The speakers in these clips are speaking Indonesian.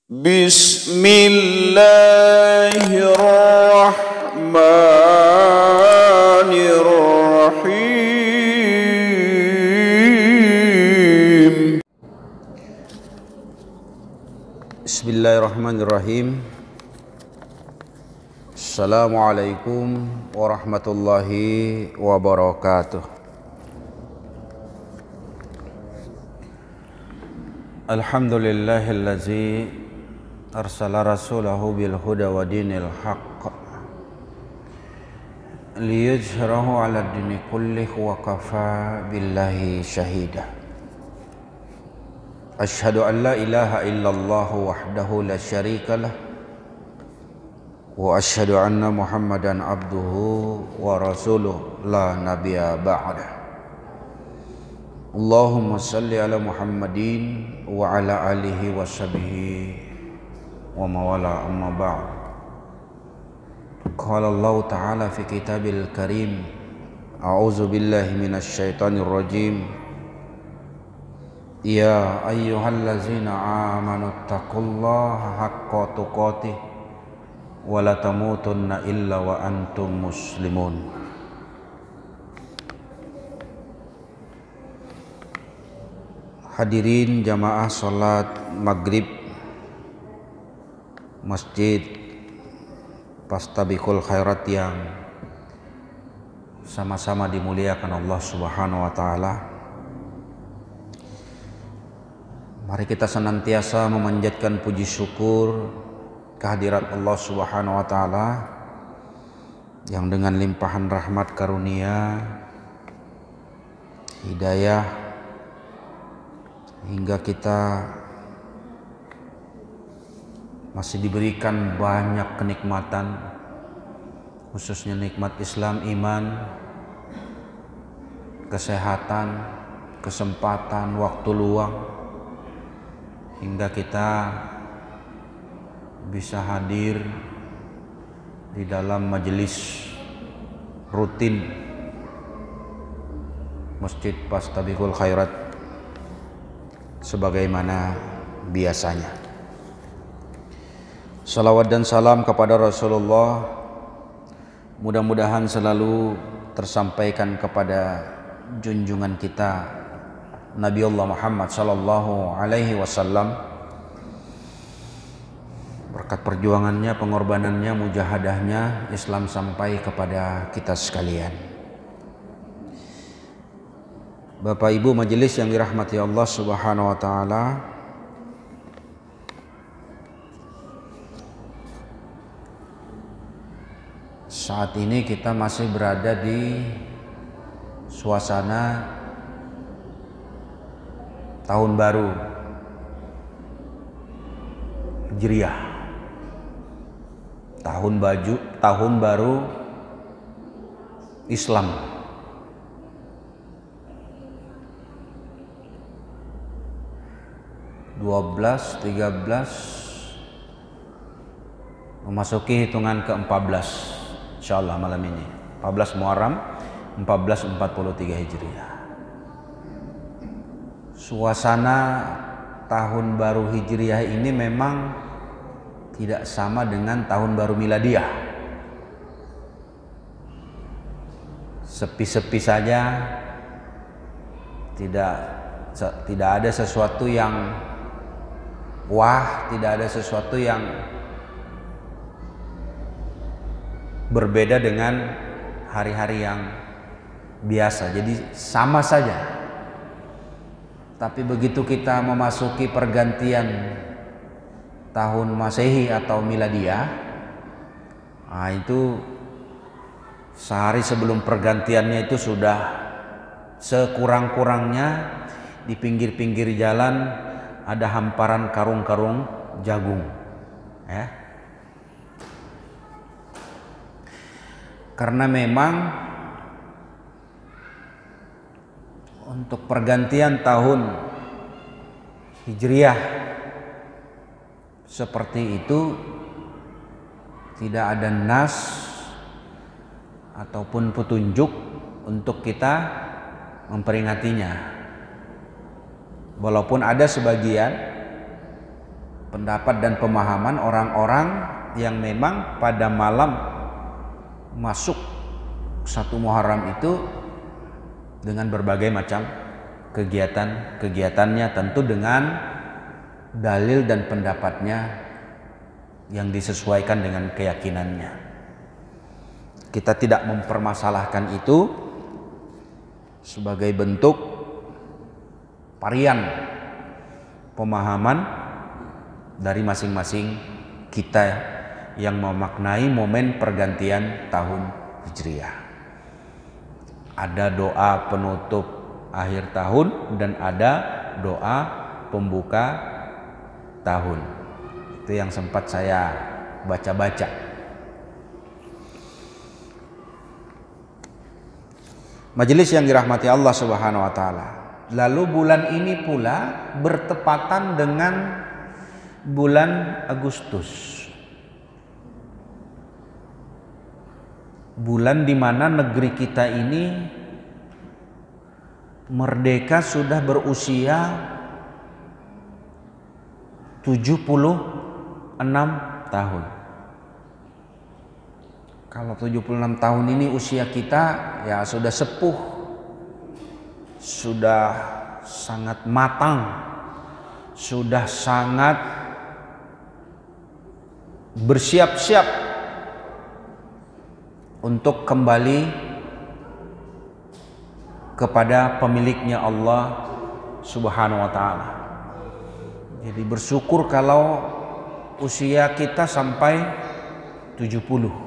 Bismillahirrahmanirrahim. Bismillahirrahmanirrahim. Assalamualaikum warahmatullahi wabarakatuh. Alhamdulillahillazi arsala rasulahu bil huda wa dinil haqq liyujhirahu ala dini kullih wa kafa billahi syahida. Ashhadu an la ilaha illallah wahdahu la syarikalah wa ashhadu anna muhammadan abduhu wa rasuluh la nabiyya ba'dah. Allahumma salli ala Muhammadin wa ala alihi wa sahbihi wa mawala amma ba'd. Qala Allah ta'ala fi kitabil karim, a'udzu billahi minasy syaithanir rajim. Ya ayyuhallazina amanu taqullaha haqqa tuqatih wa la tamutunna illa wa antum muslimun. Hadirin jamaah salat maghrib Masjid Fastabiqul Khairat yang sama-sama dimuliakan Allah Subhanahu wa taala. Mari kita senantiasa memanjatkan puji syukur kehadirat Allah Subhanahu wa taala yang dengan limpahan rahmat karunia, hidayah, hingga kita masih diberikan banyak kenikmatan, khususnya nikmat Islam, iman, kesehatan, kesempatan, waktu luang, hingga kita bisa hadir di dalam majelis rutin Masjid Fastabiqul Khairat sebagaimana biasanya. Salawat dan salam kepada Rasulullah mudah-mudahan selalu tersampaikan kepada junjungan kita Nabi Allah Muhammad sallallahu alaihi wasallam. Berkat perjuangannya, pengorbanannya, mujahadahnya, Islam sampai kepada kita sekalian. Bapak Ibu majelis yang dirahmati Allah Subhanahu wa taala, saat ini kita masih berada di suasana tahun baru Hijriah. Tahun baru Islam. 12, 13 memasuki hitungan ke-14 insyaallah malam ini 14 Muharram 1443 Hijriah. Suasana tahun baru Hijriah ini memang tidak sama dengan tahun baru Miladiah. Sepi-sepi saja, tidak ada sesuatu yang wah, tidak ada sesuatu yang berbeda dengan hari-hari yang biasa. Jadi sama saja. Tapi begitu kita memasuki pergantian tahun Masehi atau Miladiah, itu sehari sebelum pergantiannya itu sudah sekurang-kurangnya di pinggir-pinggir jalan ada hamparan karung-karung jagung, ya. Karena memang untuk pergantian tahun Hijriah seperti itu tidak ada nas ataupun petunjuk untuk kita memperingatinya. Walaupun ada sebagian pendapat dan pemahaman orang-orang yang memang pada malam masuk 1 Muharram itu dengan berbagai macam kegiatannya, tentu dengan dalil dan pendapatnya yang disesuaikan dengan keyakinannya. Kita tidak mempermasalahkan itu sebagai bentuk varian pemahaman dari masing-masing kita yang memaknai momen pergantian tahun Hijriah. Ada doa penutup akhir tahun dan ada doa pembuka tahun. Itu yang sempat saya baca-baca. Majelis yang dirahmati Allah Subhanahu wa taala. Lalu bulan ini pula bertepatan dengan bulan Agustus. Bulan di mana negeri kita ini merdeka sudah berusia 76 tahun. Kalau 76 tahun ini usia kita ya sudah sepuh, sudah sangat matang, sudah sangat bersiap-siap untuk kembali kepada pemiliknya Allah Subhanahu wa taala. Jadi bersyukur kalau usia kita sampai 70.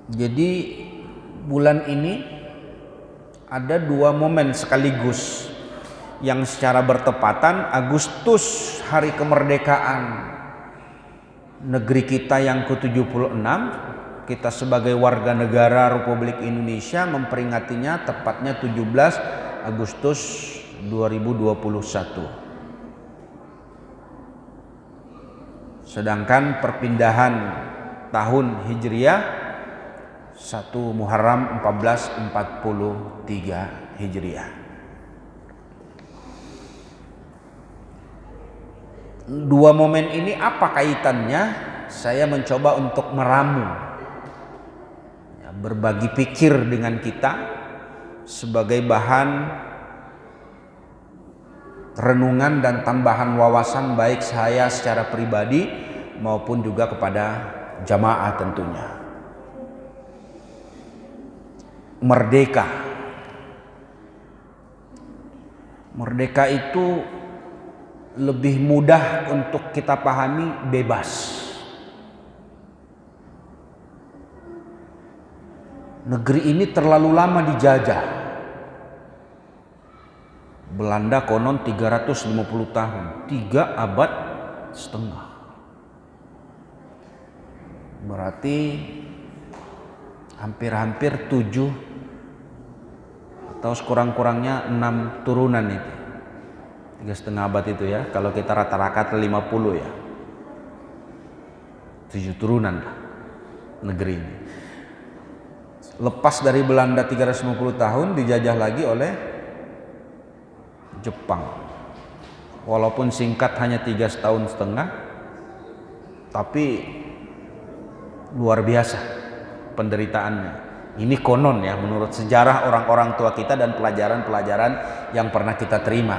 Jadi bulan ini ada 2 momen sekaligus yang secara bertepatan. Agustus, hari kemerdekaan negeri kita yang ke-76, kita sebagai warga negara Republik Indonesia memperingatinya tepatnya 17 Agustus 2021. Sedangkan perpindahan tahun Hijriah 1 Muharram 1443 Hijriah. 2 momen ini apa kaitannya? Saya mencoba untuk meramu, ya, berbagi pikir dengan kita sebagai bahan renungan dan tambahan wawasan baik saya secara pribadi maupun juga kepada jamaah tentunya. Merdeka. Merdeka itu lebih mudah untuk kita pahami bebas. Negeri ini terlalu lama dijajah. Belanda konon 350 tahun, 3 abad setengah. Berarti hampir-hampir 7 atau sekurang-kurangnya 6 turunan itu. 3,5 abad itu ya, kalau kita rata-rata 50 ya. 7 turunan negeri ini. Lepas dari Belanda 350 tahun, dijajah lagi oleh Jepang. Walaupun singkat hanya 3,5 tahun, tapi luar biasa penderitaannya. Ini konon ya, menurut sejarah orang-orang tua kita dan pelajaran-pelajaran yang pernah kita terima.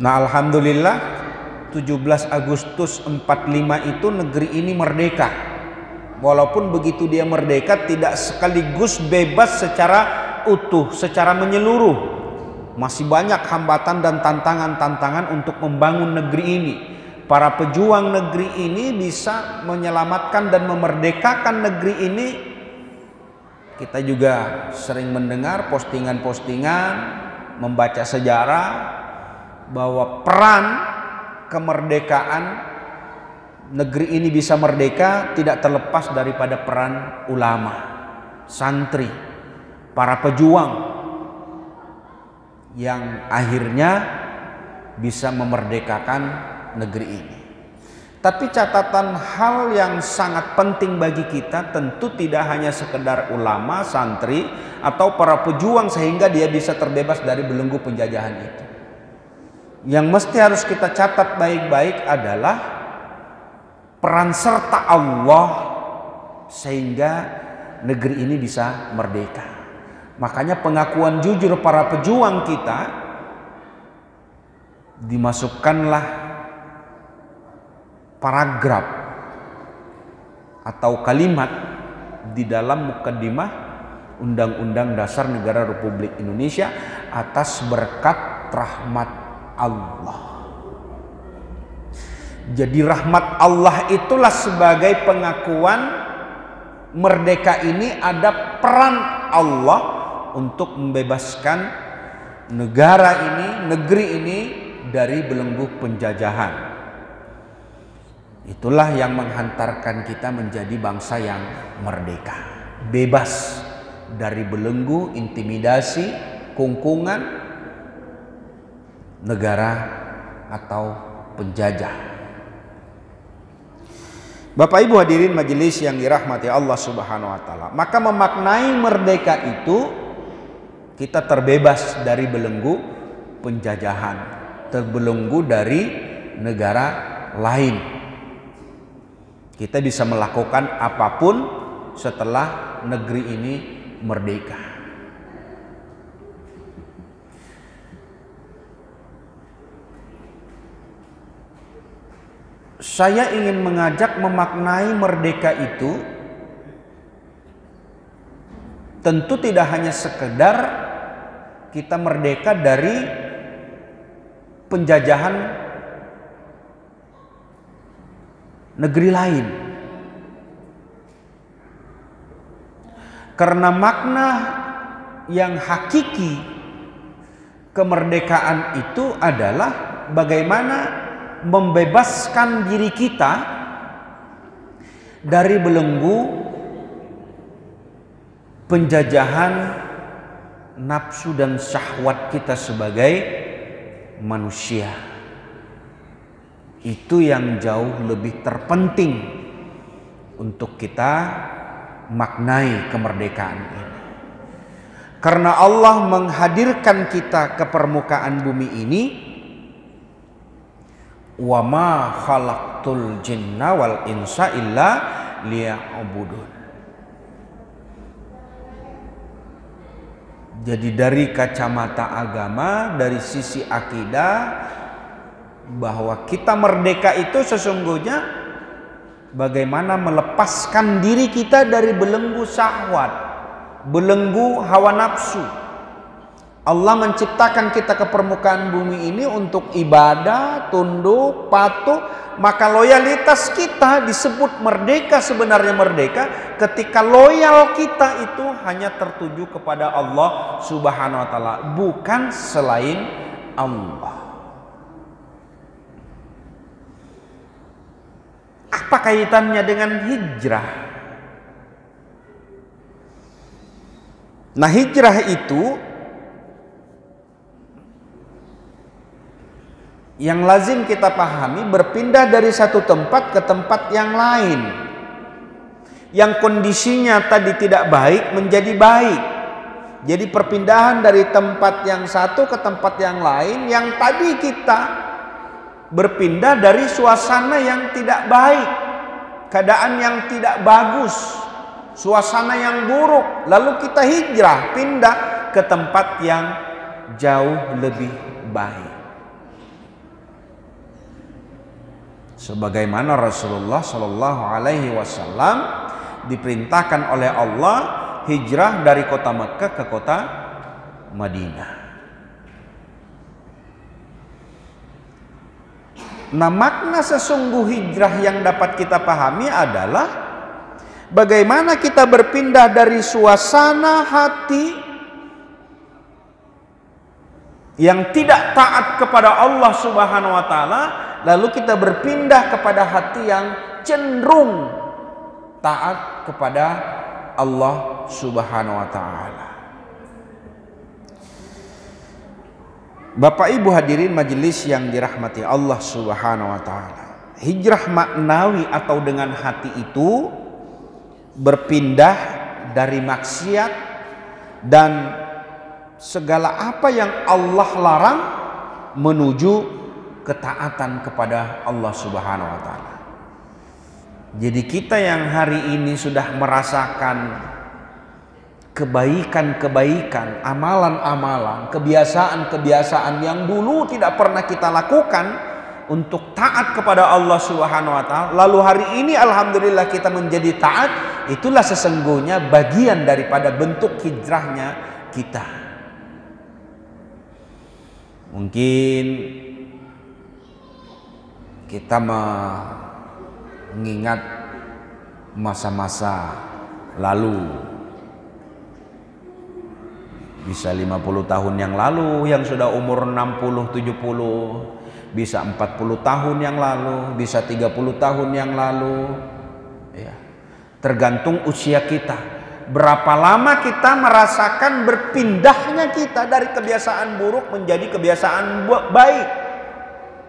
Nah, alhamdulillah 17 Agustus 45 itu negeri ini merdeka. Walaupun begitu dia merdeka tidak sekaligus bebas secara utuh, secara menyeluruh. Masih banyak hambatan dan tantangan-tantangan untuk membangun negeri ini. Para pejuang negeri ini bisa menyelamatkan dan memerdekakan negeri ini. Kita juga sering mendengar postingan-postingan, membaca sejarah bahwa peran kemerdekaan negeri ini bisa merdeka tidak terlepas daripada peran ulama, santri, para pejuang yang akhirnya bisa memerdekakan negeri ini. Tapi catatan hal yang sangat penting bagi kita tentu tidak hanya sekedar ulama, santri, atau para pejuang sehingga dia bisa terbebas dari belenggu penjajahan itu. Yang mesti harus kita catat baik-baik adalah peran serta Allah sehingga negeri ini bisa merdeka. Makanya pengakuan jujur para pejuang kita dimasukkanlah paragraf atau kalimat di dalam mukaddimah Undang-Undang Dasar Negara Republik Indonesia atas berkat rahmat Allah. Jadi rahmat Allah itulah sebagai pengakuan merdeka ini ada peran Allah untuk membebaskan negara ini, negeri ini dari belenggu penjajahan. Itulah yang menghantarkan kita menjadi bangsa yang merdeka, bebas dari belenggu, intimidasi, kungkungan negara atau penjajah. Bapak Ibu hadirin majelis yang dirahmati Allah Subhanahu wa taala, maka memaknai merdeka itu kita terbebas dari belenggu penjajahan, terbelenggu dari negara lain. Kita bisa melakukan apapun setelah negeri ini merdeka. Saya ingin mengajak memaknai merdeka itu tentu tidak hanya sekedar kita merdeka dari penjajahan negeri lain. Karena makna yang hakiki kemerdekaan itu adalah bagaimana membebaskan diri kita dari belenggu penjajahan nafsu dan syahwat kita sebagai manusia. Itu yang jauh lebih terpenting untuk kita maknai kemerdekaan ini. Karena Allah menghadirkan kita ke permukaan bumi ini, wa ma khalaqtul jinna wal insa illa liya'budun. Jadi dari kacamata agama, dari sisi akidah, bahwa kita merdeka itu sesungguhnya bagaimana melepaskan diri kita dari belenggu syahwat, belenggu hawa nafsu. Allah menciptakan kita ke permukaan bumi ini untuk ibadah, tunduk, patuh. Maka loyalitas kita disebut merdeka, sebenarnya merdeka ketika loyal kita itu hanya tertuju kepada Allah Subhanahu wa taala, bukan selain Allah. Apa kaitannya dengan hijrah? Nah, hijrah itu yang lazim kita pahami berpindah dari satu tempat ke tempat yang lain. Yang kondisinya tadi tidak baik menjadi baik. Jadi perpindahan dari tempat yang satu ke tempat yang lain, yang tadi kita berpindah dari suasana yang tidak baik, keadaan yang tidak bagus, suasana yang buruk, lalu kita hijrah, pindah ke tempat yang jauh lebih baik. Sebagaimana Rasulullah Shallallahu Alaihi Wasallam diperintahkan oleh Allah hijrah dari kota Mekah ke kota Madinah. Nah, makna sesungguh hijrah yang dapat kita pahami adalah bagaimana kita berpindah dari suasana hati yang tidak taat kepada Allah Subhanahu wa taala, lalu kita berpindah kepada hati yang cenderung taat kepada Allah Subhanahu wa taala. Bapak Ibu hadirin majelis yang dirahmati Allah Subhanahu wa taala. hijrah maknawi atau dengan hati itu berpindah dari maksiat dan segala apa yang Allah larang menuju ketaatan kepada Allah Subhanahu wa taala. Jadi kita yang hari ini sudah merasakan kebaikan-kebaikan, amalan-amalan, kebiasaan-kebiasaan yang dulu tidak pernah kita lakukan untuk taat kepada Allah Subhanahu wa taala, lalu hari ini alhamdulillah kita menjadi taat, itulah sesungguhnya bagian daripada bentuk hijrahnya kita. Mungkin kita mengingat masa-masa lalu, bisa 50 tahun yang lalu yang sudah umur 60, 70, bisa 40 tahun yang lalu, bisa 30 tahun yang lalu, ya. Tergantung usia kita. Berapa lama kita merasakan berpindahnya kita dari kebiasaan buruk menjadi kebiasaan baik.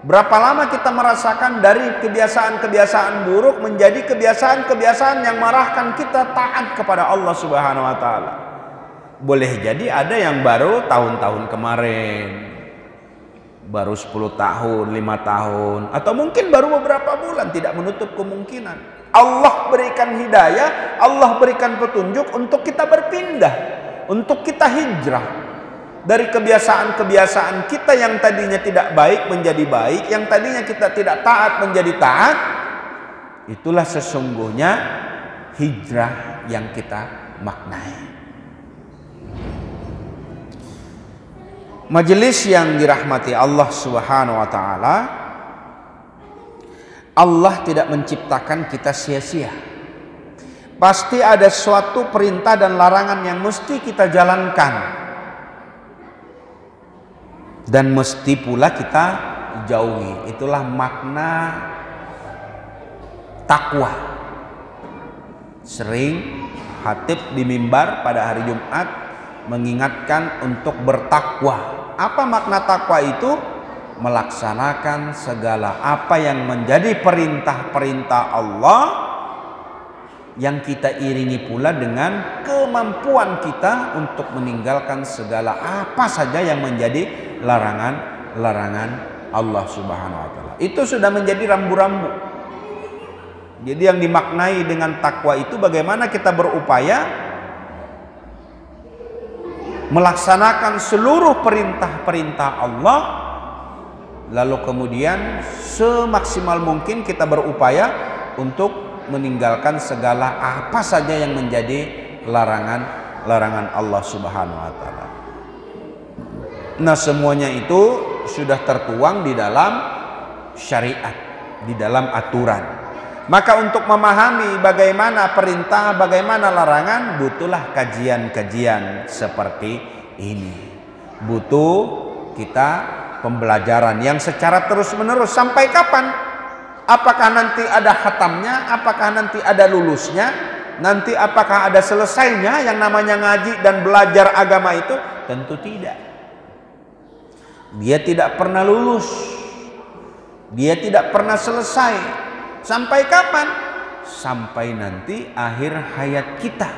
Berapa lama kita merasakan dari kebiasaan-kebiasaan buruk menjadi kebiasaan-kebiasaan yang mengarahkan kita taat kepada Allah Subhanahu wa taala. Boleh jadi ada yang baru tahun-tahun kemarin, baru 10 tahun, 5 tahun, atau mungkin baru beberapa bulan, tidak menutup kemungkinan. Allah berikan hidayah, Allah berikan petunjuk untuk kita berpindah, untuk kita hijrah dari kebiasaan-kebiasaan kita yang tadinya tidak baik menjadi baik, yang tadinya kita tidak taat menjadi taat. Itulah sesungguhnya hijrah yang kita maknai. Majelis yang dirahmati Allah Subhanahu wa taala, Allah tidak menciptakan kita sia-sia. Pasti ada suatu perintah dan larangan yang mesti kita jalankan, dan mesti pula kita jauhi. Itulah makna takwa. Sering khatib di mimbar pada hari Jumat mengingatkan untuk bertakwa. Apa makna takwa itu? Melaksanakan segala apa yang menjadi perintah-perintah Allah, yang kita iringi pula dengan kemampuan kita untuk meninggalkan segala apa saja yang menjadi larangan-larangan Allah Subhanahu wa taala. Itu sudah menjadi rambu-rambu. Jadi yang dimaknai dengan takwa itu bagaimana kita berupaya melaksanakan seluruh perintah-perintah Allah, lalu kemudian semaksimal mungkin kita berupaya untuk meninggalkan segala apa saja yang menjadi larangan Allah Subhanahu wa taala. Nah, semuanya itu sudah tertuang di dalam syariat, di dalam aturan. Maka untuk memahami bagaimana perintah, bagaimana larangan, butuhlah kajian-kajian seperti ini. Butuh kita pembelajaran yang secara terus-menerus. Sampai kapan? Apakah nanti ada khatamnya? Apakah nanti ada lulusnya? Nanti apakah ada selesainya yang namanya ngaji dan belajar agama itu? Tentu tidak. Dia tidak pernah lulus. Dia tidak pernah selesai. Sampai kapan? Sampai nanti akhir hayat kita.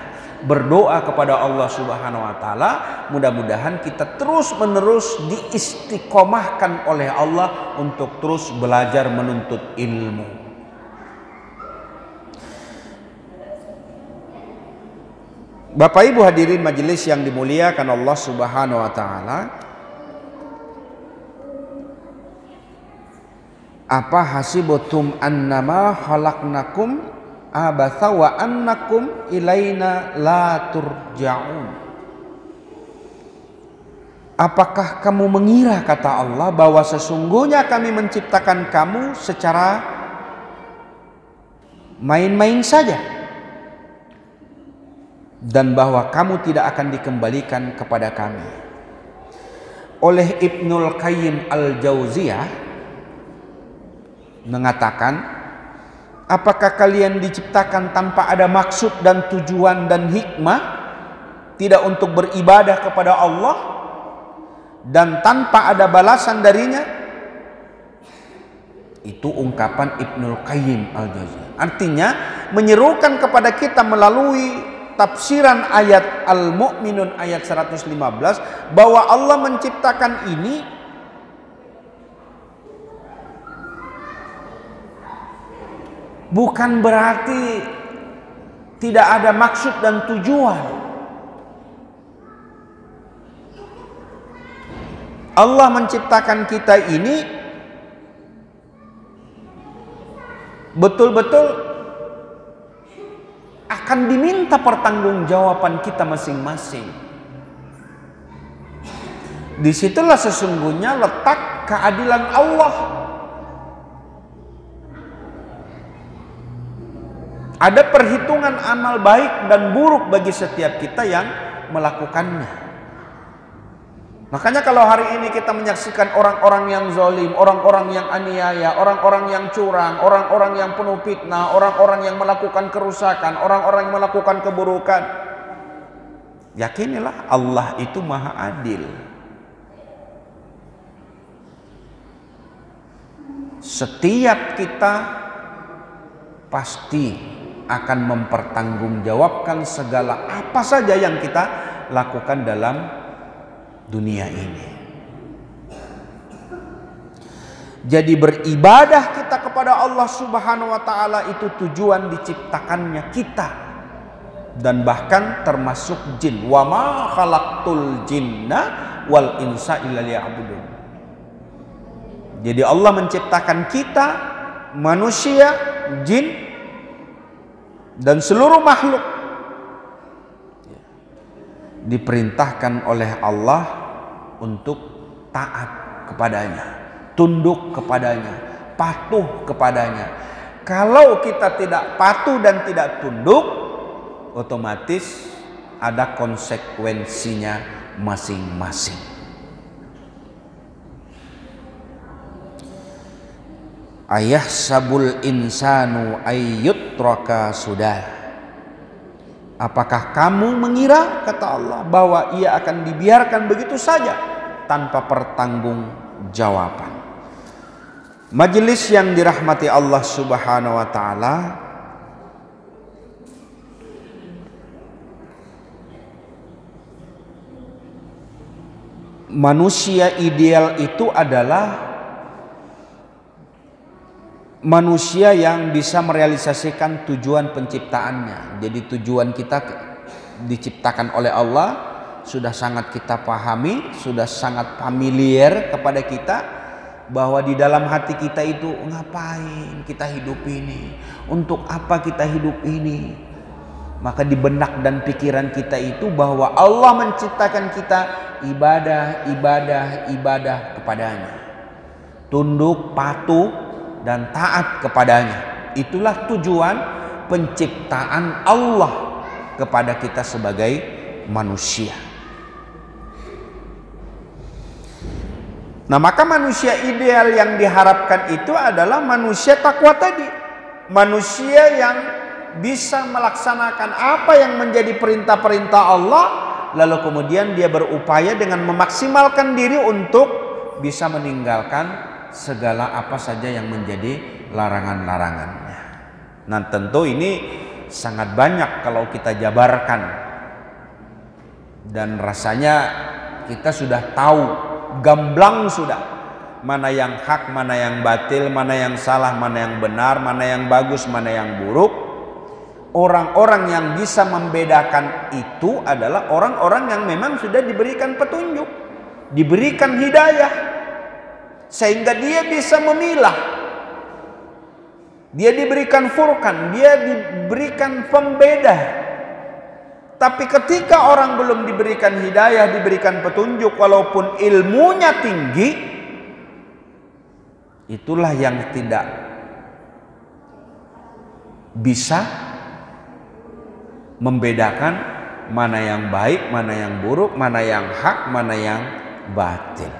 Berdoa kepada Allah Subhanahu wa taala, mudah-mudahan kita terus-menerus diistiqomahkan oleh Allah untuk terus belajar menuntut ilmu. Bapak Ibu hadirin majelis yang dimuliakan Allah Subhanahu wa taala, apa hasibutum annama khalaqnakum abatha wa annakum ilaina la turja'un. Apakah kamu mengira, kata Allah, bahwa sesungguhnya kami menciptakan kamu secara main-main saja, dan bahwa kamu tidak akan dikembalikan kepada kami. Oleh Ibnul Qayyim Al-Jauziyah mengatakan, apakah kalian diciptakan tanpa ada maksud dan tujuan dan hikmah, tidak untuk beribadah kepada Allah dan tanpa ada balasan darinya? Itu ungkapan Ibnul Qayyim Al-Jauziyah. Artinya menyerukan kepada kita melalui tafsiran ayat Al-Mu'minun ayat 115 bahwa Allah menciptakan ini bukan berarti tidak ada maksud dan tujuan. Allah menciptakan kita ini betul-betul akan diminta pertanggungjawaban kita masing-masing. Disitulah sesungguhnya letak keadilan Allah. Ada perhitungan amal baik dan buruk bagi setiap kita yang melakukannya. Makanya kalau hari ini kita menyaksikan orang-orang yang zalim, orang-orang yang aniaya, orang-orang yang curang, orang-orang yang penuh fitnah, orang-orang yang melakukan kerusakan, orang-orang yang melakukan keburukan, yakinilah Allah itu maha adil. Setiap kita pasti akan mempertanggungjawabkan segala apa saja yang kita lakukan dalam dunia ini. Jadi beribadah kita kepada Allah Subhanahu wa taala itu tujuan diciptakannya kita, dan bahkan termasuk jin. Wa ma khalaqtul jinna wal insa illa liya'budun. Jadi Allah menciptakan kita, manusia, jin, dan seluruh makhluk diperintahkan oleh Allah untuk taat kepadanya, tunduk kepadanya, patuh kepadanya. Kalau kita tidak patuh dan tidak tunduk, otomatis ada konsekuensinya masing-masing. Ayahsabul insanu ayyutraka sudah. Apakah kamu mengira, kata Allah, bahwa ia akan dibiarkan begitu saja tanpa pertanggungjawaban? Majelis yang dirahmati Allah Subhanahu wa taala, manusia ideal itu adalah manusia yang bisa merealisasikan tujuan penciptaannya. Jadi tujuan kita diciptakan oleh Allah sudah sangat kita pahami, sudah sangat familiar kepada kita, bahwa di dalam hati kita itu ngapain kita hidup ini, untuk apa kita hidup ini. Maka di benak dan pikiran kita itu bahwa Allah menciptakan kita ibadah, ibadah, ibadah kepadanya, tunduk, patuh, dan taat kepadanya. Itulah tujuan penciptaan Allah kepada kita sebagai manusia. Nah, maka manusia ideal yang diharapkan itu adalah manusia takwa tadi. Manusia yang bisa melaksanakan apa yang menjadi perintah-perintah Allah, lalu kemudian dia berupaya dengan memaksimalkan diri untuk bisa meninggalkan segala apa saja yang menjadi larangan-larangannya. Nah, tentu ini sangat banyak kalau kita jabarkan, dan rasanya kita sudah tahu, gamblang sudah, mana yang hak, mana yang batil, mana yang salah, mana yang benar, mana yang bagus, mana yang buruk. Orang-orang yang bisa membedakan itu adalah orang-orang yang memang sudah diberikan petunjuk, diberikan hidayah, sehingga dia bisa memilah. Dia diberikan furqan, dia diberikan pembeda. Tapi ketika orang belum diberikan hidayah, diberikan petunjuk, walaupun ilmunya tinggi, itulah yang tidak bisa membedakan mana yang baik, mana yang buruk, mana yang hak, mana yang batil.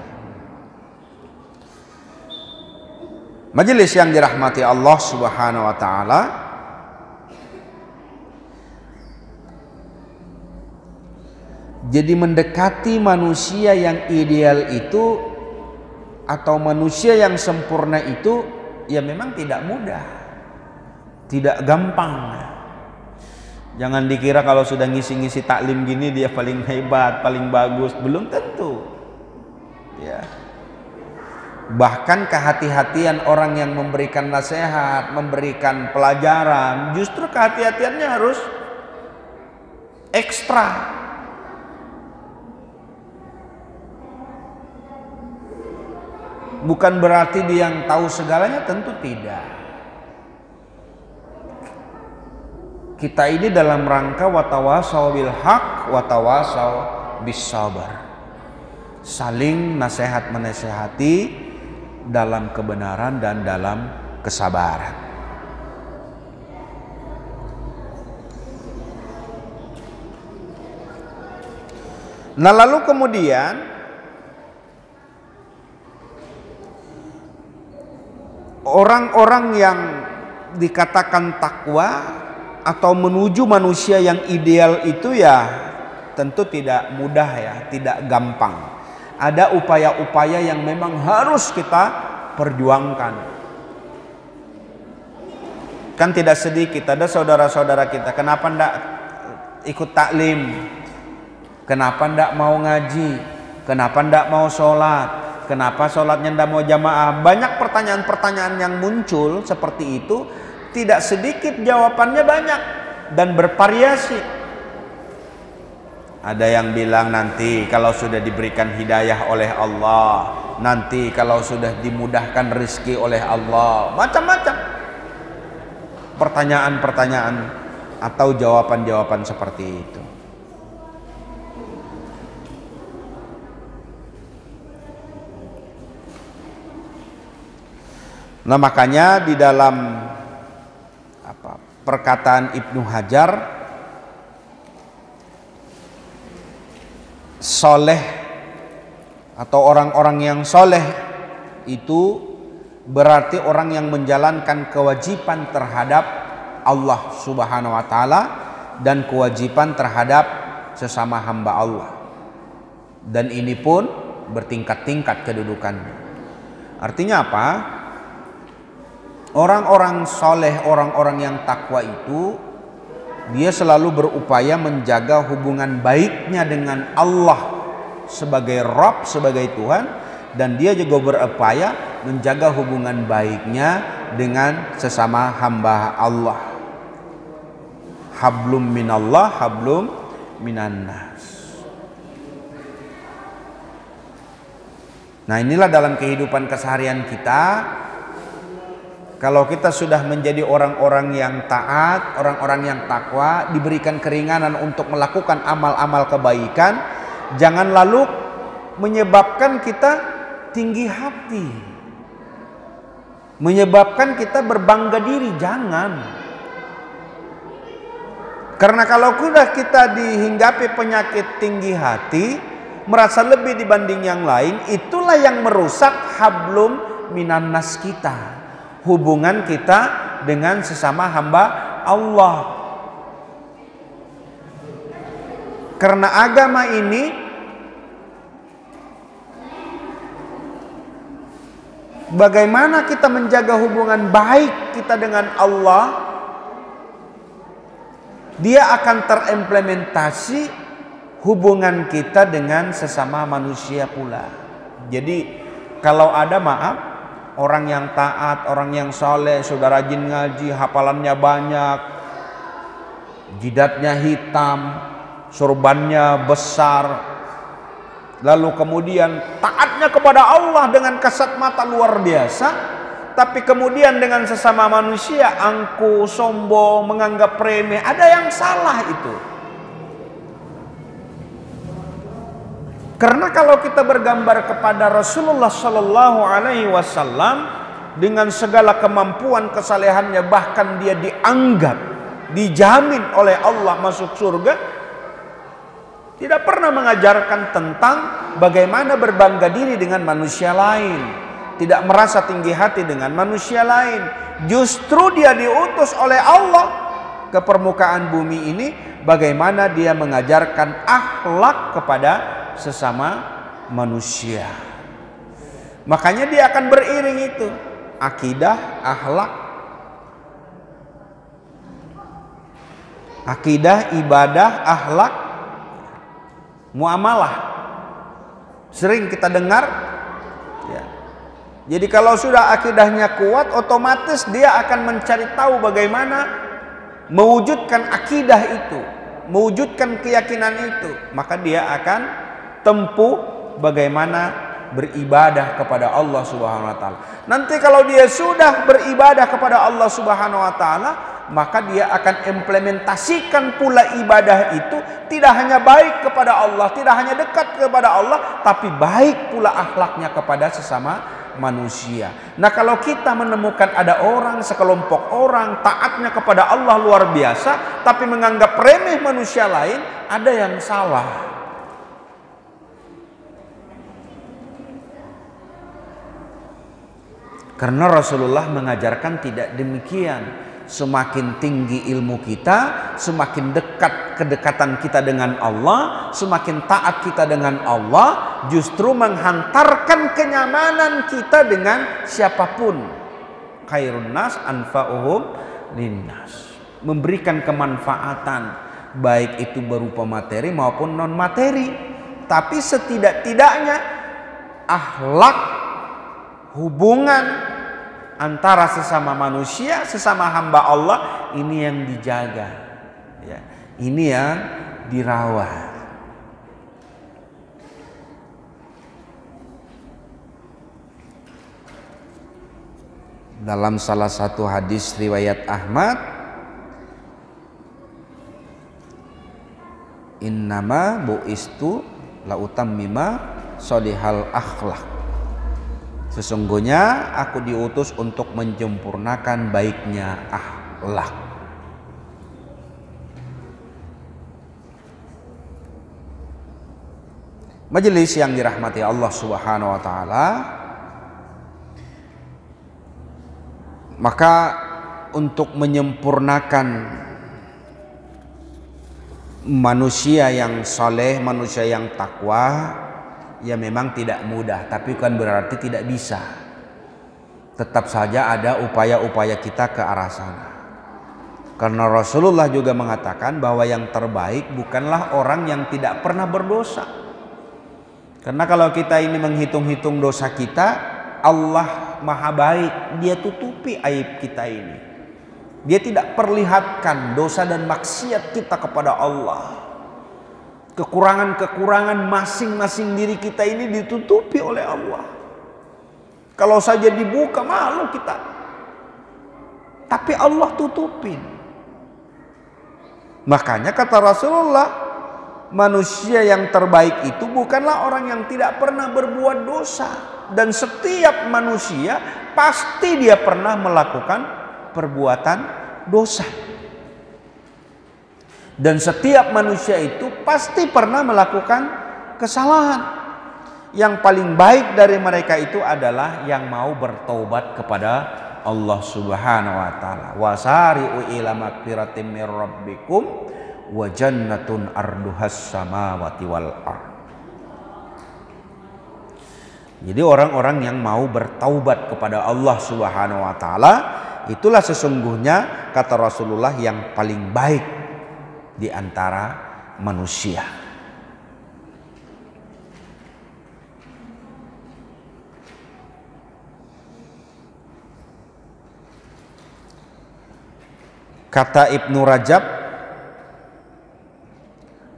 Majelis yang dirahmati Allah Subhanahu wa taala, jadi mendekati manusia yang ideal itu atau manusia yang sempurna itu ya memang tidak mudah, tidak gampang. Jangan dikira kalau sudah ngisi-ngisi taklim gini dia paling hebat, paling bagus, belum tentu. Ya. Bahkan kehati-hatian orang yang memberikan nasihat, memberikan pelajaran, justru kehati-hatiannya harus ekstra. Bukan berarti dia yang tahu segalanya, tentu tidak. Kita ini dalam rangka watawasau bil haq, watawasau bis sabar. Saling nasihat menasehati dalam kebenaran dan dalam kesabaran. Nah, lalu kemudian orang-orang yang dikatakan takwa atau menuju manusia yang ideal itu ya tentu tidak mudah ya, tidak gampang. Ada upaya-upaya yang memang harus kita perjuangkan. Kan tidak sedikit ada saudara-saudara kita, kenapa ndak ikut taklim? Kenapa ndak mau ngaji? Kenapa ndak mau sholat? Kenapa sholatnya ndak mau jamaah? Banyak pertanyaan-pertanyaan yang muncul seperti itu. Tidak sedikit jawabannya banyak dan bervariasi. Ada yang bilang nanti kalau sudah diberikan hidayah oleh Allah, nanti kalau sudah dimudahkan rezeki oleh Allah, macam-macam pertanyaan-pertanyaan atau jawaban-jawaban seperti itu. Nah, makanya di dalam perkataan Ibnu Hajar, soleh atau orang-orang yang soleh itu berarti orang yang menjalankan kewajiban terhadap Allah Subhanahu wa Ta'ala dan kewajiban terhadap sesama hamba Allah, dan ini pun bertingkat-tingkat kedudukannya. Artinya apa? Orang-orang soleh, orang-orang yang takwa itu dia selalu berupaya menjaga hubungan baiknya dengan Allah sebagai Rabb, sebagai Tuhan, dan dia juga berupaya menjaga hubungan baiknya dengan sesama hamba Allah. Hablum minallah, hablum minannas. Nah, inilah dalam kehidupan keseharian kita. Kalau kita sudah menjadi orang-orang yang taat, orang-orang yang takwa, diberikan keringanan untuk melakukan amal-amal kebaikan, jangan lalu menyebabkan kita tinggi hati, menyebabkan kita berbangga diri, jangan. Karena kalau sudah kita dihinggapi penyakit tinggi hati, merasa lebih dibanding yang lain, itulah yang merusak hablum minannas kita, hubungan kita dengan sesama hamba Allah. Karena agama ini bagaimana kita menjaga hubungan baik kita dengan Allah, dia akan terimplementasi hubungan kita dengan sesama manusia pula. Jadi kalau ada orang yang taat, orang yang soleh, sudah rajin ngaji, hafalannya banyak, jidatnya hitam, sorbannya besar, lalu kemudian taatnya kepada Allah dengan kasat mata luar biasa, tapi kemudian dengan sesama manusia angkuh, sombong, menganggap remeh, ada yang salah itu. Karena kalau kita bergambar kepada Rasulullah Sallallahu Alaihi Wasallam dengan segala kemampuan kesalehannya, bahkan dia dianggap, dijamin oleh Allah masuk surga, tidak pernah mengajarkan tentang bagaimana berbangga diri dengan manusia lain, tidak merasa tinggi hati dengan manusia lain. Justru dia diutus oleh Allah ke permukaan bumi ini, bagaimana dia mengajarkan akhlak kepada sesama manusia. Makanya dia akan beriring itu. akidah, akhlak. Akidah, ibadah, akhlak, muamalah. Sering kita dengar ya. Jadi kalau sudah akidahnya kuat, otomatis dia akan mencari tahu bagaimana mewujudkan akidah itu, mewujudkan keyakinan itu. Maka dia akan tempuh bagaimana beribadah kepada Allah Subhanahu wa taala. Nanti kalau dia sudah beribadah kepada Allah Subhanahu wa taala, maka dia akan implementasikan pula ibadah itu, tidak hanya baik kepada Allah, tidak hanya dekat kepada Allah, tapi baik pula akhlaknya kepada sesama manusia. Nah, kalau kita menemukan ada orang, sekelompok orang taatnya kepada Allah luar biasa, tapi menganggap remeh manusia lain, ada yang salah. Karena Rasulullah mengajarkan tidak demikian. Semakin tinggi ilmu kita, semakin dekat kedekatan kita dengan Allah, semakin taat kita dengan Allah, justru menghantarkan kenyamanan kita dengan siapapun. Khairun nas anfa'uhum linnas. Memberikan kemanfaatan, baik itu berupa materi maupun non materi. Tapi setidak-tidaknya akhlak, hubungan antara sesama manusia, sesama hamba Allah, ini yang dijaga ya, ini yang dirawat. Dalam salah satu hadis riwayat Ahmad, innama bu'istu la utammima sholihal akhlak. Sesungguhnya aku diutus untuk menyempurnakan baiknya akhlak. Majelis yang dirahmati Allah Subhanahu wa taala, maka untuk menyempurnakan manusia yang saleh, manusia yang takwa, ya memang tidak mudah, tapi bukan berarti tidak bisa. Tetap saja ada upaya-upaya kita ke arah sana. Karena Rasulullah juga mengatakan bahwa yang terbaik bukanlah orang yang tidak pernah berdosa. Karena kalau kita ini menghitung-hitung dosa kita, Allah Maha Baik, Dia tutupi aib kita ini. Dia tidak perlihatkan dosa dan maksiat kita kepada Allah. Kekurangan-kekurangan masing-masing diri kita ini ditutupi oleh Allah. Kalau saja dibuka malu kita, tapi Allah tutupin. Makanya kata Rasulullah, manusia yang terbaik itu bukanlah orang yang tidak pernah berbuat dosa. Dan setiap manusia pasti dia pernah melakukan perbuatan dosa. Dan setiap manusia itu pasti pernah melakukan kesalahan. Yang paling baik dari mereka itu adalah yang mau bertaubat kepada Allah Subhanahu wa taala. Wasari'u ila magfiratin mir rabbikum wa jannatun arduhas samawati wal ardh. Jadi orang-orang yang mau bertaubat kepada Allah Subhanahu wa taala, itulah sesungguhnya kata Rasulullah yang paling baik di antara manusia. Kata Ibnu Rajab,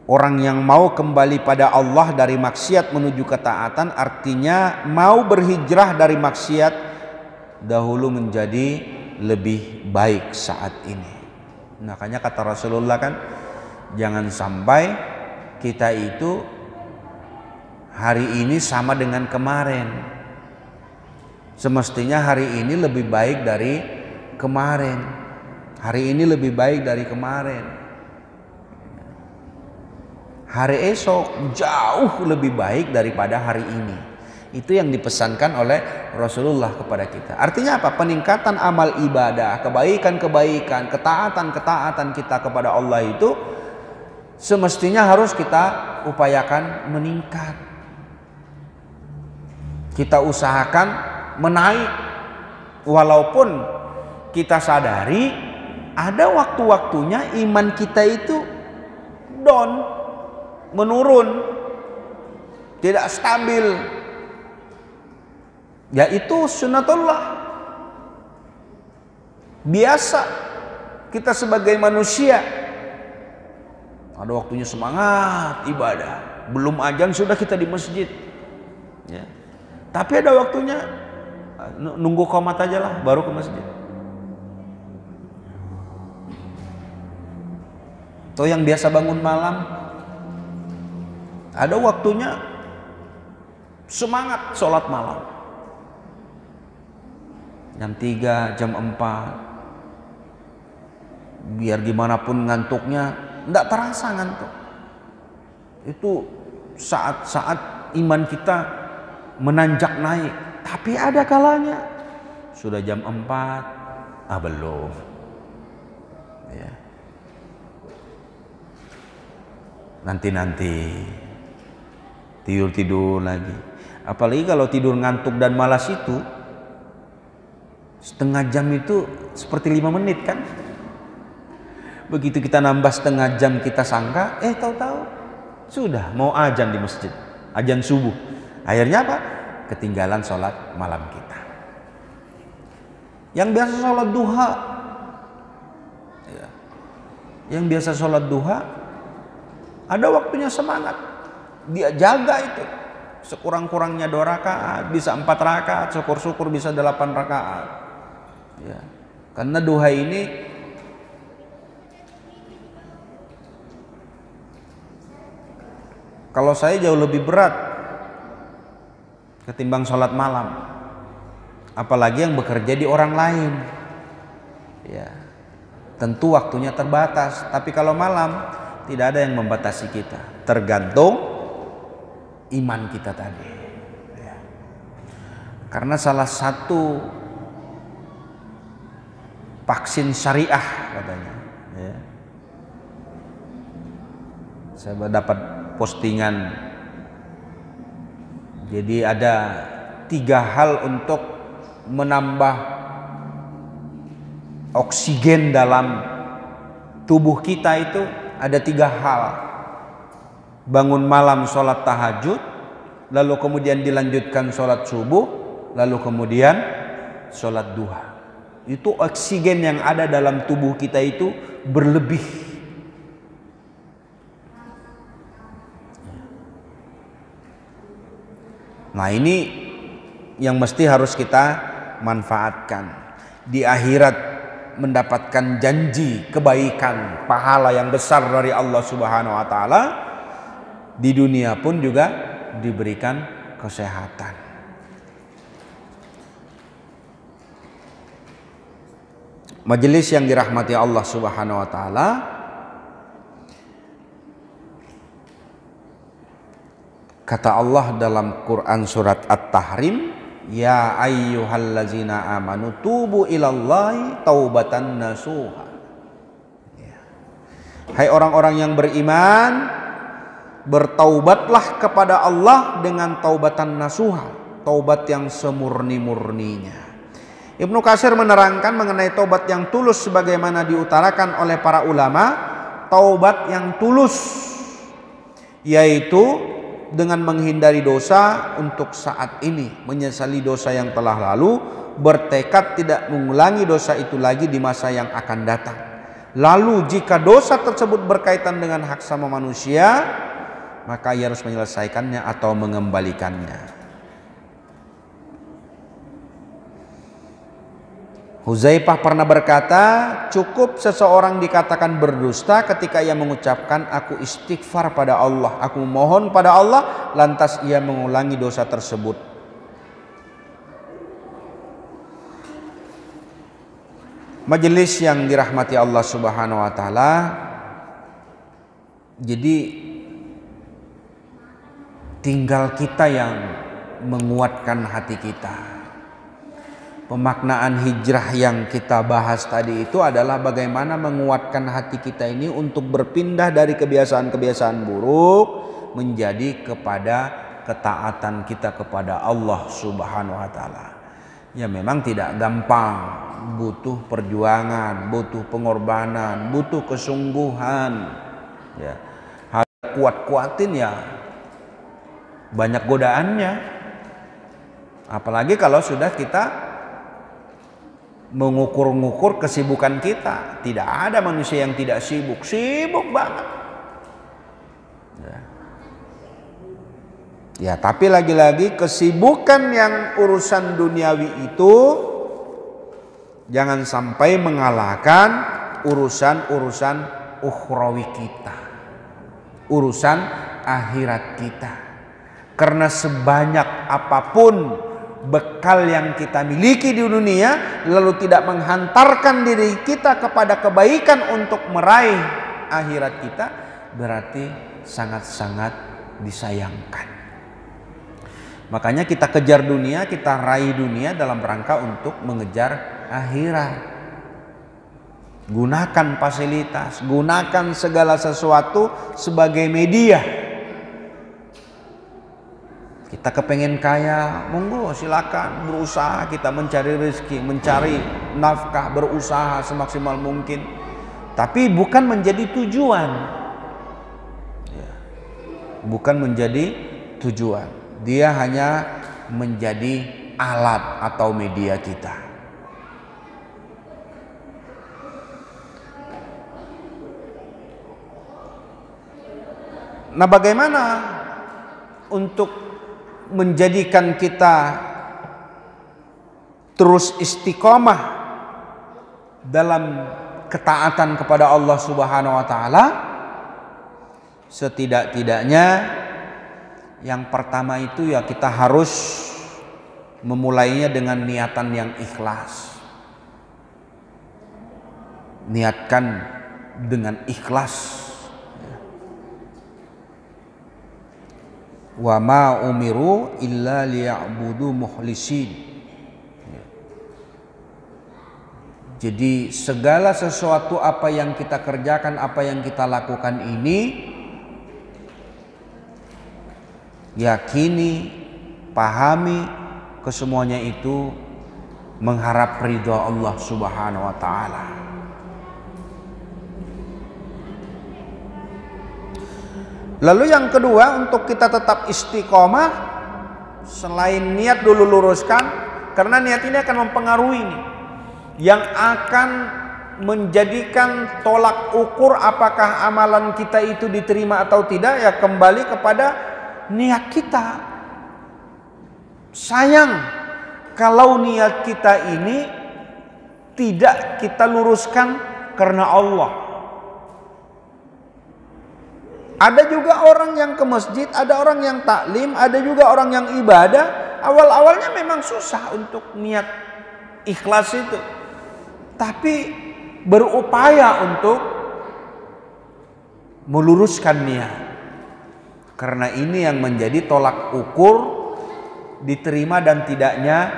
orang yang mau kembali pada Allah dari maksiat menuju ketaatan artinya mau berhijrah dari maksiat dahulu menjadi lebih baik saat ini. Makanya kata Rasulullah kan, jangan sampai kita itu hari ini sama dengan kemarin. Semestinya hari ini lebih baik dari kemarin. Hari ini lebih baik dari kemarin. Hari esok jauh lebih baik daripada hari ini. Itu yang dipesankan oleh Rasulullah kepada kita. Artinya apa? Peningkatan amal ibadah, kebaikan-kebaikan, ketaatan-ketaatan kita kepada Allah itu semestinya harus kita upayakan meningkat. Kita usahakan menaik. Walaupun kita sadari ada waktu-waktunya iman kita itu down, menurun, tidak stabil. Yaitu sunnatullah. Biasa kita sebagai manusia ada waktunya semangat ibadah, belum azan sudah kita di masjid ya. Tapi ada waktunya nunggu qomat aja lah baru ke masjid. Atau yang biasa bangun malam ada waktunya semangat sholat malam jam 3, jam 4, biar gimana pun ngantuknya enggak terasa ngantuk. Itu saat-saat iman kita menanjak naik. Tapi ada kalanya sudah jam 4, belum ya. Nanti tidur lagi. Apalagi kalau tidur ngantuk dan malas itu setengah jam itu seperti 5 menit kan. Begitu kita nambah setengah jam kita sangka, tahu-tahu sudah mau azan di masjid, azan subuh. Akhirnya apa? Ketinggalan sholat malam kita. Yang biasa sholat duha, yang biasa sholat duha, ada waktunya semangat, dia jaga itu. Sekurang-kurangnya 2 rakaat, bisa 4 rakaat, syukur-syukur bisa 8 rakaat. Ya, karena duha ini kalau saya jauh lebih berat ketimbang sholat malam, apalagi yang bekerja di orang lain. Ya, tentu waktunya terbatas. Tapi kalau malam tidak ada yang membatasi kita, tergantung iman kita tadi. Ya. Karena salah satu vaksin syariah katanya. Ya. Saya dapat postingan, jadi ada 3 hal untuk menambah oksigen dalam tubuh kita. Itu ada 3 hal: bangun malam sholat tahajud, lalu kemudian dilanjutkan sholat subuh, lalu kemudian sholat duha. Itu oksigen yang ada dalam tubuh kita itu berlebih. Nah, ini yang mesti harus kita manfaatkan. Di akhirat mendapatkan janji kebaikan, pahala yang besar dari Allah Subhanahu wa taala. Di dunia pun juga diberikan kesehatan. Majelis yang dirahmati Allah Subhanahu wa taala, kata Allah dalam Quran surat At-Tahrim, ya ayyuhallazina amanu tubu ilallahi taubatan nasuha. Ya. Hai orang-orang yang beriman, bertaubatlah kepada Allah dengan taubatan nasuha, taubat yang semurni-murninya. Ibnu Katsir menerangkan mengenai taubat yang tulus sebagaimana diutarakan oleh para ulama. Taubat yang tulus yaitu dengan menghindari dosa untuk saat ini, menyesali dosa yang telah lalu, bertekad tidak mengulangi dosa itu lagi di masa yang akan datang. Lalu jika dosa tersebut berkaitan dengan hak sama manusia, maka ia harus menyelesaikannya atau mengembalikannya. Huzaifah pernah berkata, cukup seseorang dikatakan berdusta ketika ia mengucapkan aku istighfar pada Allah, aku memohon pada Allah, lantas ia mengulangi dosa tersebut. Majelis yang dirahmati Allah Subhanahu wa taala, jadi tinggal kita yang menguatkan hati kita. Pemaknaan hijrah yang kita bahas tadi itu adalah bagaimana menguatkan hati kita ini untuk berpindah dari kebiasaan-kebiasaan buruk menjadi kepada ketaatan kita kepada Allah Subhanahu wa taala. Ya memang tidak gampang, butuh perjuangan, butuh pengorbanan, butuh kesungguhan. Ya, harus kuat-kuatin ya, banyak godaannya. Apalagi kalau sudah kita mengukur-ngukur kesibukan kita. Tidak ada manusia yang tidak sibuk, sibuk banget. Ya, tapi lagi-lagi kesibukan yang urusan duniawi itu jangan sampai mengalahkan urusan-urusan ukhrawi kita, urusan akhirat kita. Karena sebanyak apapun bekal yang kita miliki di dunia, lalu tidak menghantarkan diri kita kepada kebaikan untuk meraih akhirat kita, berarti sangat-sangat disayangkan. Makanya kita kejar dunia, kita raih dunia dalam rangka untuk mengejar akhirat. Gunakan fasilitas, gunakan segala sesuatu sebagai media. Kita kepengen kaya, monggo silakan berusaha, kita mencari rezeki, mencari nafkah, berusaha semaksimal mungkin. Tapi bukan menjadi tujuan. Bukan menjadi tujuan. Dia hanya menjadi alat atau media kita. Nah, bagaimana untuk menjadikan kita terus istiqomah dalam ketaatan kepada Allah Subhanahu wa taala? Setidak-tidaknya yang pertama itu ya kita harus memulainya dengan niatan yang ikhlas. Niatkan dengan ikhlas. Wa ma umiru illa liya'budu mukhlisin. Jadi segala sesuatu apa yang kita kerjakan, apa yang kita lakukan ini, yakini, pahami, kesemuanya itu mengharap ridha Allah Subhanahu wa taala. Lalu yang kedua, untuk kita tetap istiqomah, selain niat dulu luruskan, karena niat ini akan mempengaruhi ini, yang akan menjadikan tolak ukur apakah amalan kita itu diterima atau tidak, ya kembali kepada niat kita. Sayang kalau niat kita ini tidak kita luruskan karena Allah. Ada juga orang yang ke masjid, ada orang yang taklim, ada juga orang yang ibadah. Awal-awalnya memang susah untuk niat ikhlas itu, tapi berupaya untuk meluruskan niat. Karena ini yang menjadi tolak ukur diterima dan tidaknya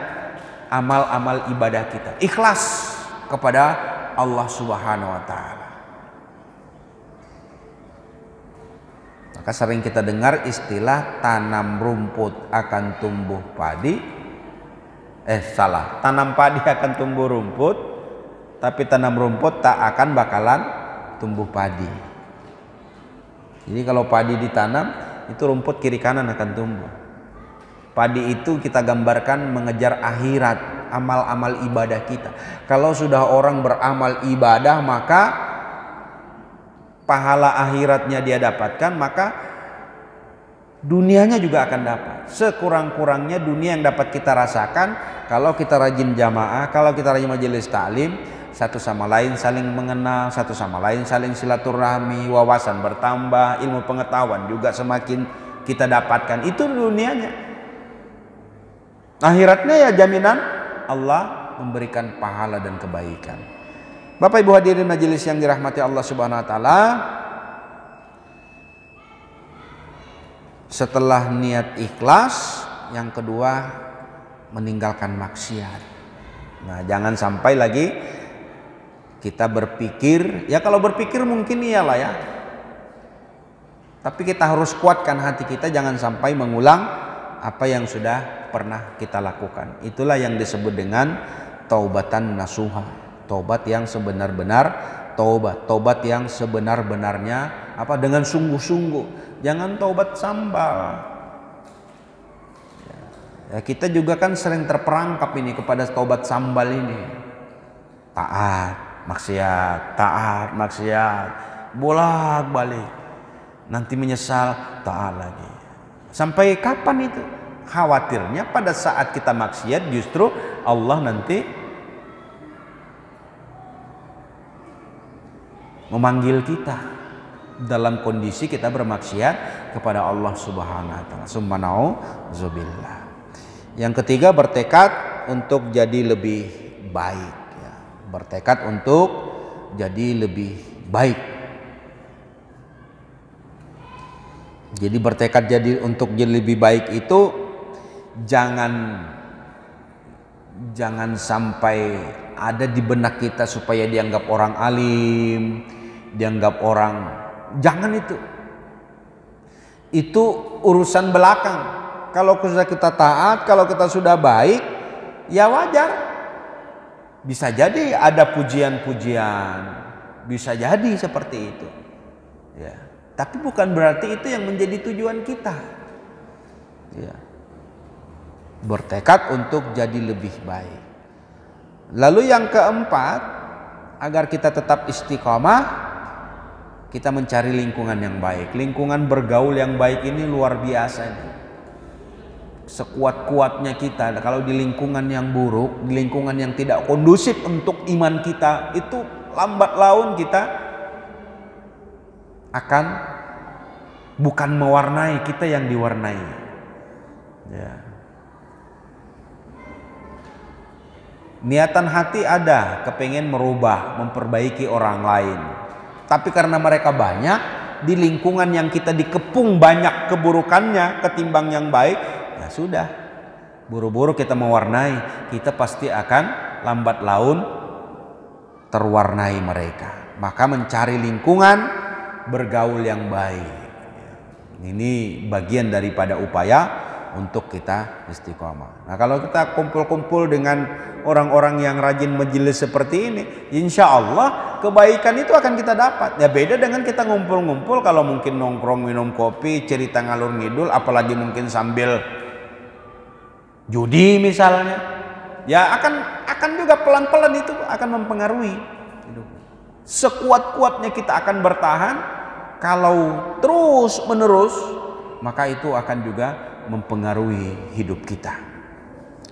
amal-amal ibadah kita. Ikhlas kepada Allah Subhanahu wa taala. Maka sering kita dengar istilah tanam rumput akan tumbuh padi. Tanam padi akan tumbuh rumput, tapi tanam rumput tak akan bakalan tumbuh padi. Jadi kalau padi ditanam, itu rumput kiri kanan akan tumbuh. Padi itu kita gambarkan mengejar akhirat, amal-amal ibadah kita. Kalau sudah orang beramal ibadah, maka pahala akhiratnya dia dapatkan, maka dunianya juga akan dapat. Sekurang-kurangnya dunia yang dapat kita rasakan kalau kita rajin jamaah, kalau kita rajin majelis taklim, satu sama lain saling mengenal, satu sama lain saling silaturahmi, wawasan bertambah, ilmu pengetahuan juga semakin kita dapatkan. Itu dunianya. Akhiratnya ya jaminan Allah memberikan pahala dan kebaikan. Bapak Ibu hadirin majelis yang dirahmati Allah Subhanahu wa taala, setelah niat ikhlas, yang kedua meninggalkan maksiat. Nah, jangan sampai lagi kita berpikir, ya kalau berpikir mungkin iyalah ya, tapi kita harus kuatkan hati kita, jangan sampai mengulang apa yang sudah pernah kita lakukan. Itulah yang disebut dengan taubatan nasuha, taubat yang sebenar-benar taubat yang sebenar-benarnya dengan sungguh-sungguh. Jangan taubat sambal. Ya, kita juga kan sering terperangkap ini kepada taubat sambal ini. Taat, maksiat, bolak-balik. Nanti menyesal, taat lagi. Sampai kapan itu? Khawatirnya pada saat kita maksiat justru Allah nanti memanggil kita dalam kondisi kita bermaksiat kepada Allah Subhanahu wa taala. Subhanallah. Yang ketiga, bertekad untuk jadi lebih baik, ya. Bertekad untuk jadi lebih baik. Jadi bertekad untuk jadi lebih baik itu jangan sampai ada di benak kita supaya dianggap orang alim, dianggap orang, jangan itu. Itu urusan belakang. Kalau sudah kita taat, kalau kita sudah baik, ya wajar. Bisa jadi ada pujian-pujian, bisa jadi seperti itu. Ya. Tapi bukan berarti itu yang menjadi tujuan kita. Ya. Bertekad untuk jadi lebih baik. Lalu yang keempat, agar kita tetap istiqomah, kita mencari lingkungan yang baik. Lingkungan bergaul yang baik ini luar biasa nih. Sekuat-kuatnya kita, kalau di lingkungan yang buruk, di lingkungan yang tidak kondusif untuk iman kita, itu lambat laun kita akan bukan mewarnai, kita yang diwarnai. Ya. Niatan hati ada, kepengen merubah, memperbaiki orang lain. Tapi karena mereka banyak, di lingkungan yang kita dikepung banyak keburukannya ketimbang yang baik, ya sudah, buru-buru kita mewarnai, kita pasti akan lambat laun terwarnai mereka. Maka mencari lingkungan bergaul yang baik. Ini bagian daripada upaya untuk kita istiqomah. Nah, kalau kita kumpul-kumpul dengan orang-orang yang rajin majelis seperti ini, insya Allah kebaikan itu akan kita dapat. Ya beda dengan kita ngumpul-ngumpul, kalau mungkin nongkrong minum kopi, cerita ngalur ngidul, apalagi mungkin sambil judi misalnya, ya akan juga pelan-pelan itu akan mempengaruhi hidup. Sekuat-kuatnya kita akan bertahan, kalau terus menerus maka itu akan juga mempengaruhi hidup kita.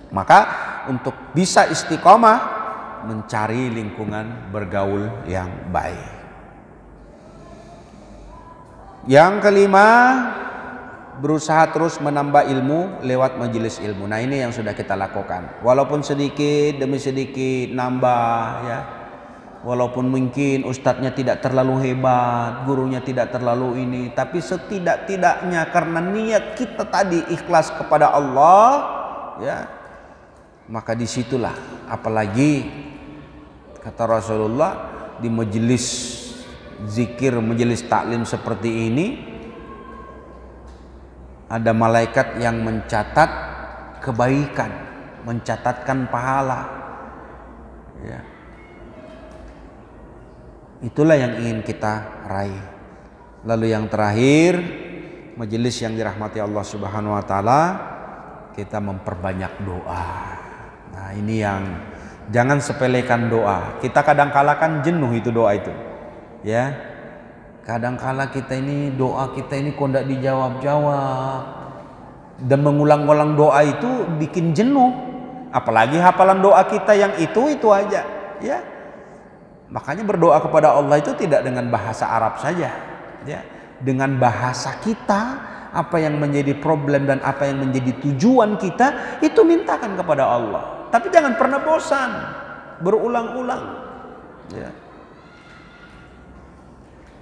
Maka untuk bisa istiqomah, mencari lingkungan bergaul yang baik. Yang kelima, berusaha terus menambah ilmu lewat majelis ilmu. Nah, ini yang sudah kita lakukan. Walaupun sedikit demi sedikit nambah, ya. Walaupun mungkin ustadznya tidak terlalu hebat, gurunya tidak terlalu ini, tapi setidak-tidaknya karena niat kita tadi ikhlas kepada Allah, ya, maka disitulah, apalagi kata Rasulullah, di majelis zikir, majelis taklim seperti ini, ada malaikat yang mencatat kebaikan, mencatatkan pahala, ya. Itulah yang ingin kita raih. Lalu yang terakhir, majelis yang dirahmati Allah Subhanahu wa taala, kita memperbanyak doa. Nah, ini yang jangan sepelekan doa. Kita kadang-kala kan jenuh itu doa itu. Ya. Kadang-kala kita ini doa kita ini kok enggak dijawab-jawab. Dan mengulang-ulang doa itu bikin jenuh. Apalagi hafalan doa kita yang itu aja, ya. Makanya berdoa kepada Allah itu tidak dengan bahasa Arab saja, ya. Dengan bahasa kita, apa yang menjadi problem dan apa yang menjadi tujuan kita, itu mintakan kepada Allah. Tapi jangan pernah bosan, berulang-ulang, ya.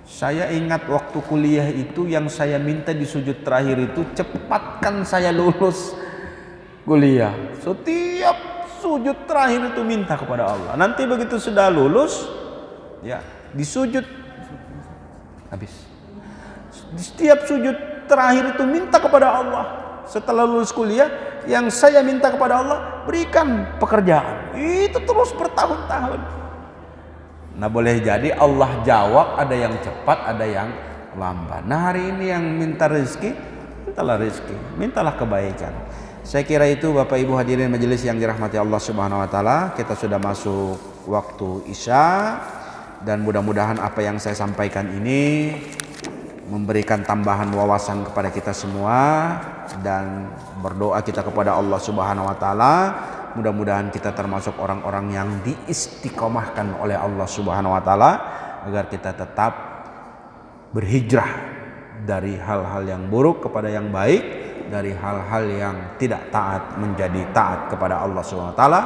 Saya ingat waktu kuliah itu yang saya minta di sujud terakhir itu, cepatkan saya lulus kuliah. Setiap sujud terakhir itu minta kepada Allah. Nanti begitu sudah lulus, ya, di sujud habis. Di setiap sujud terakhir itu minta kepada Allah. setelah lulus kuliah, yang saya minta kepada Allah, berikan pekerjaan. Itu terus bertahun-tahun. Nah, boleh jadi Allah jawab, ada yang cepat, ada yang lambat. Nah, hari ini yang minta rezeki, mintalah rezeki, mintalah kebaikan. Saya kira itu Bapak Ibu hadirin majelis yang dirahmati Allah Subhanahu wa taala. Kita sudah masuk waktu Isya dan mudah-mudahan apa yang saya sampaikan ini memberikan tambahan wawasan kepada kita semua, dan berdoa kita kepada Allah Subhanahu wa taala, mudah-mudahan kita termasuk orang-orang yang diistiqomahkan oleh Allah Subhanahu wa taala agar kita tetap berhijrah dari hal-hal yang buruk kepada yang baik, dari hal-hal yang tidak taat menjadi taat kepada Allah Subhanahu wa taala,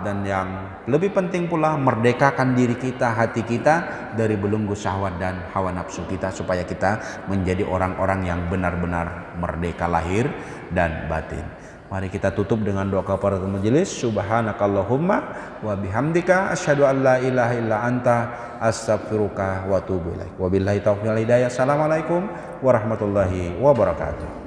dan yang lebih penting pula merdekakan diri kita, hati kita dari belenggu syahwat dan hawa nafsu kita, supaya kita menjadi orang-orang yang benar-benar merdeka lahir dan batin. Mari kita tutup dengan doa kafaratul majelis. Subhanakallahumma wa bihamdika asyhadu an la ilaha illa anta astaghfiruka wa atubu ilaik. Wabillahi taufiq wal hidayah. Assalamualaikum warahmatullahi wabarakatuh.